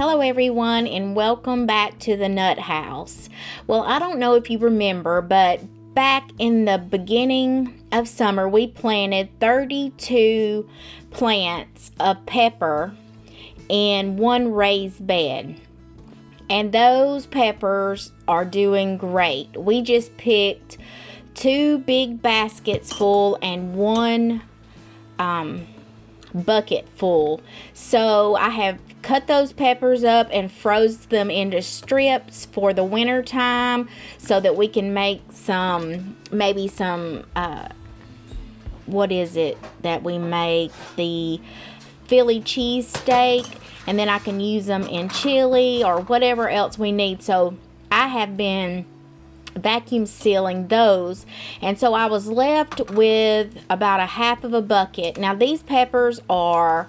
Hello everyone and welcome back to the Nut House. Well, I don't know if you remember, but back in the beginning of summer we planted 32 plants of pepper in one raised bed. And those peppers are doing great. We just picked 2 big baskets full and 1 bucket full. So I have cut those peppers up and froze them into strips for the winter time so that we can make maybe some what is it that we make, the Philly cheesesteak, and then I can use them in chili or whatever else we need. So I have been vacuum sealing those, and so I was left with about a half of a bucket. Now these peppers are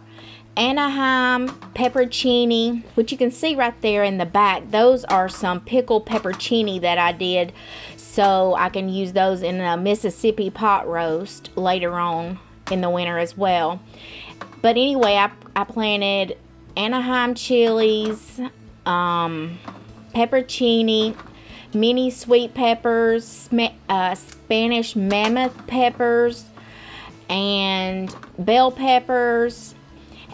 Anaheim peppercini, which you can see right there in the back. Those are some pickled peppercini that I did, so I can use those in a Mississippi pot roast later on in the winter as well. But anyway, I planted Anaheim chilies, peppercini, mini sweet peppers, Spanish mammoth peppers, and bell peppers,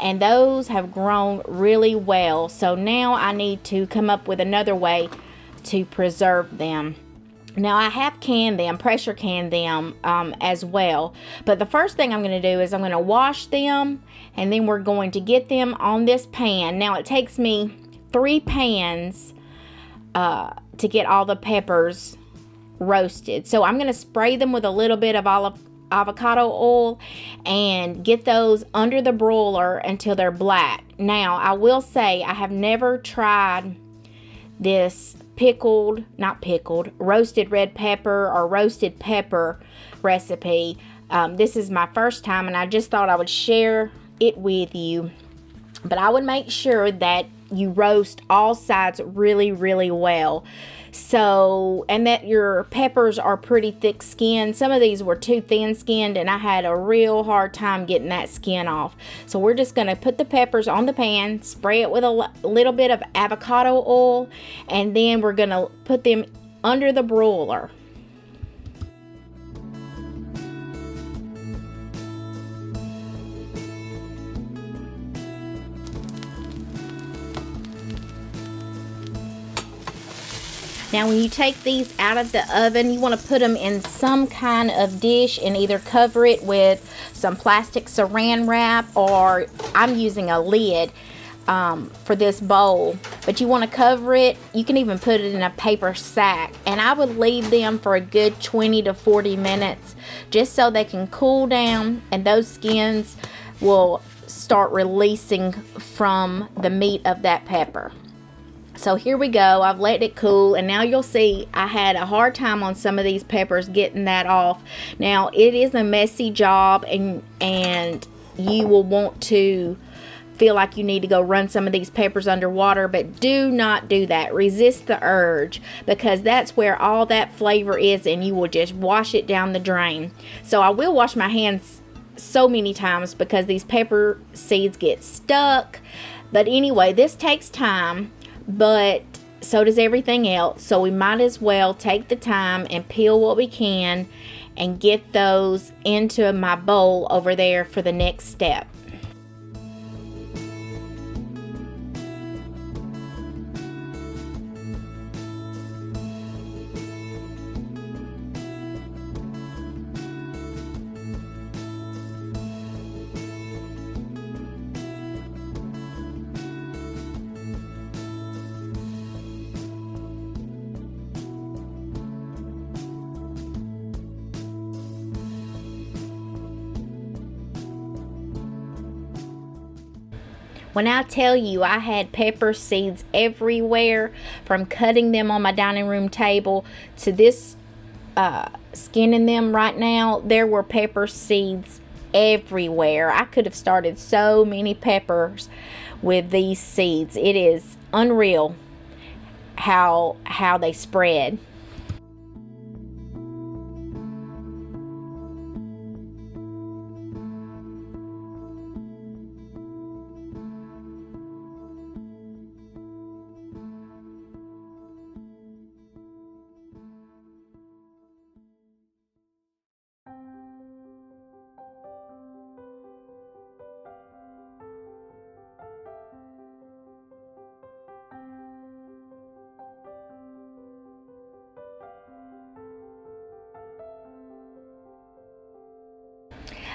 and those have grown really well. So now I need to come up with another way to preserve them. Now I have pressure canned them as well. But the first thing I'm going to do is I'm going to wash them, and then we're going to get them on this pan. Now it takes me 3 pans to get all the peppers roasted. So I'm going to spray them with a little bit of avocado oil and get those under the broiler until they're black. Now I will say I have never tried this roasted red pepper or roasted pepper recipe. This is my first time, and I just thought I would share it with you. But I would make sure that you roast all sides really, really well. So, and that your peppers are pretty thick skinned. Some of these were too thin skinned, and I had a real hard time getting that skin off. So we're just going to put the peppers on the pan, spray it with a little bit of avocado oil, and then we're going to put them under the broiler. Now when you take these out of the oven, you want to put them in some kind of dish and either cover it with some plastic saran wrap, or I'm using a lid for this bowl. But you want to cover it. You can even put it in a paper sack. And I would leave them for a good 20 to 40 minutes just so they can cool down and those skins will start releasing from the meat of that pepper. So here we go. I've let it cool, and now you'll see I had a hard time on some of these peppers getting that off. Now it is a messy job, and you will want to feel like you need to go run some of these peppers underwater, but do not do that. Resist the urge, because that's where all that flavor is, and you will just wash it down the drain. So I will wash my hands so many times because these pepper seeds get stuck. But anyway, this takes time, but so does everything else. So we might as well take the time and peel what we can and get those into my bowl over there for the next step. When I tell you I had pepper seeds everywhere, from cutting them on my dining room table to this skinning them right now, there were pepper seeds everywhere. I could have started so many peppers with these seeds. It is unreal how they spread.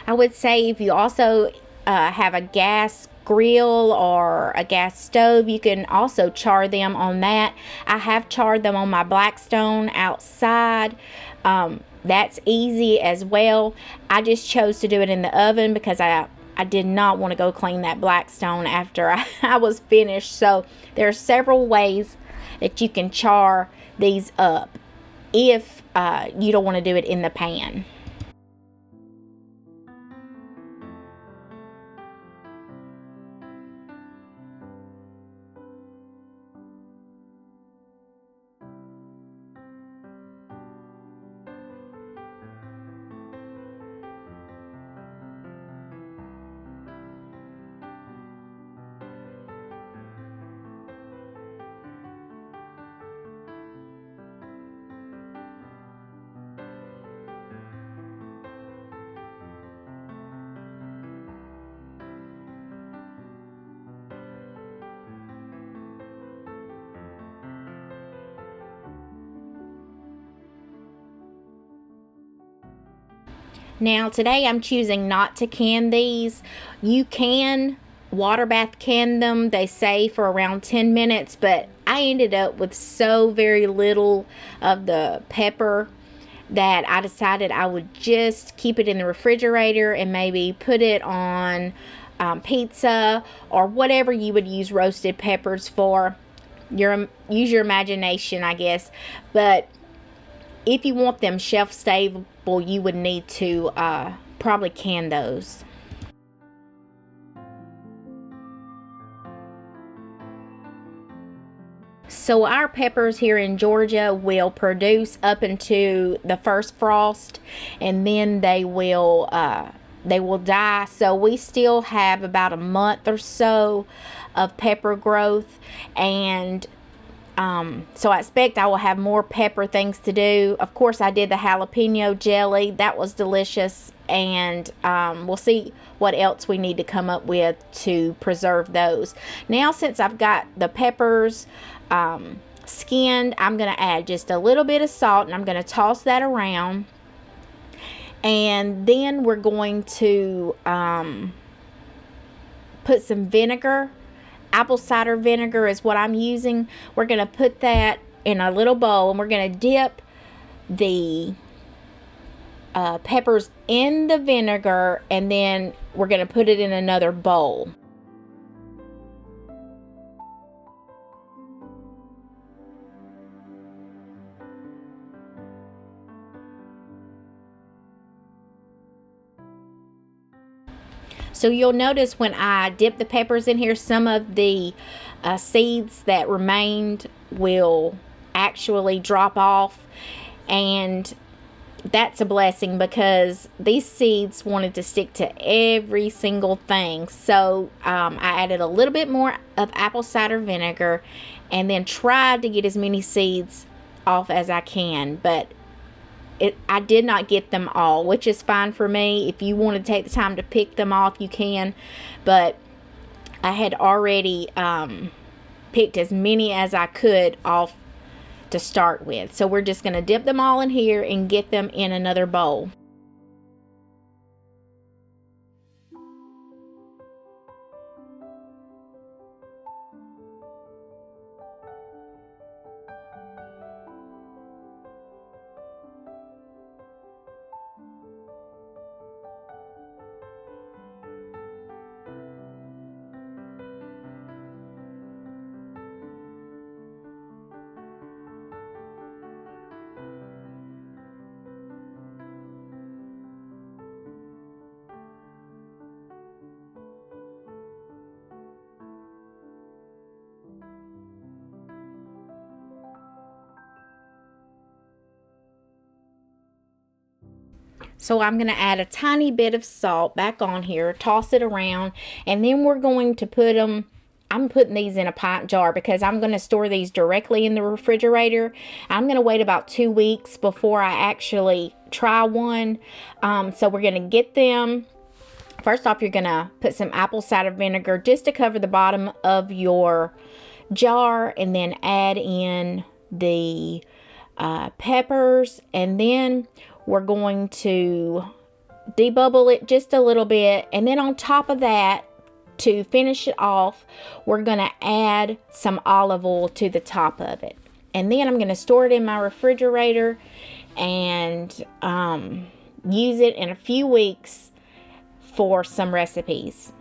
I would say if you also have a gas grill or a gas stove, you can also char them on that. I have charred them on my Blackstone outside. That's easy as well. I just chose to do it in the oven because I did not want to go clean that Blackstone after I was finished. So there are several ways that you can char these up if you don't want to do it in the pan. Now today I'm choosing not to can these. You can water bath can them, they say, for around 10 minutes, but I ended up with so very little of the pepper that I decided I would just keep it in the refrigerator and maybe put it on pizza or whatever you would use roasted peppers for. Use your imagination, I guess. But if you want them shelf stable, you would need to probably can those. So our peppers here in Georgia will produce up into the first frost, and then they will die. So we still have about a month or so of pepper growth, and so I expect I will have more pepper things to do. Of course, I did the jalapeno jelly. That was delicious. And we'll see what else we need to come up with to preserve those. Now, since I've got the peppers skinned, I'm going to add just a little bit of salt. And I'm going to toss that around. And then we're going to put some vinegar. Apple cider vinegar is what I'm using. We're going to put that in a little bowl, and we're going to dip the peppers in the vinegar, and then we're going to put it in another bowl. So you'll notice when I dip the peppers in here, some of the seeds that remained will actually drop off, and that's a blessing because these seeds wanted to stick to every single thing. So I added a little bit more of apple cider vinegar and then tried to get as many seeds off as I can, but I did not get them all, which is fine for me. If you want to take the time to pick them off, you can, but I had already picked as many as I could off to start with. So we're just going to dip them all in here and get them in another bowl. So I'm going to add a tiny bit of salt back on here, toss it around, and then we're going to put them, I'm putting these in a pint jar because I'm going to store these directly in the refrigerator. I'm going to wait about 2 weeks before I actually try one. So we're going to get them. First off, you're going to put some apple cider vinegar just to cover the bottom of your jar, and then add in the peppers, and then we're going to debubble it just a little bit, and then on top of that, to finish it off, we're going to add some olive oil to the top of it. And then I'm going to store it in my refrigerator and use it in a few weeks for some recipes.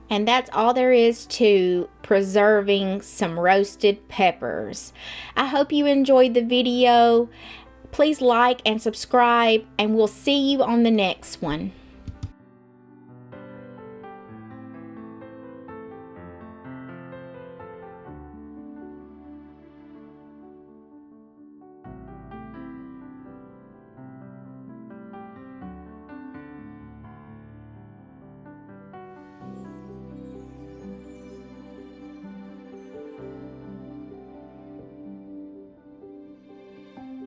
And that's all there is to preserving some roasted peppers. I hope you enjoyed the video. Please like and subscribe, and we'll see you on the next one.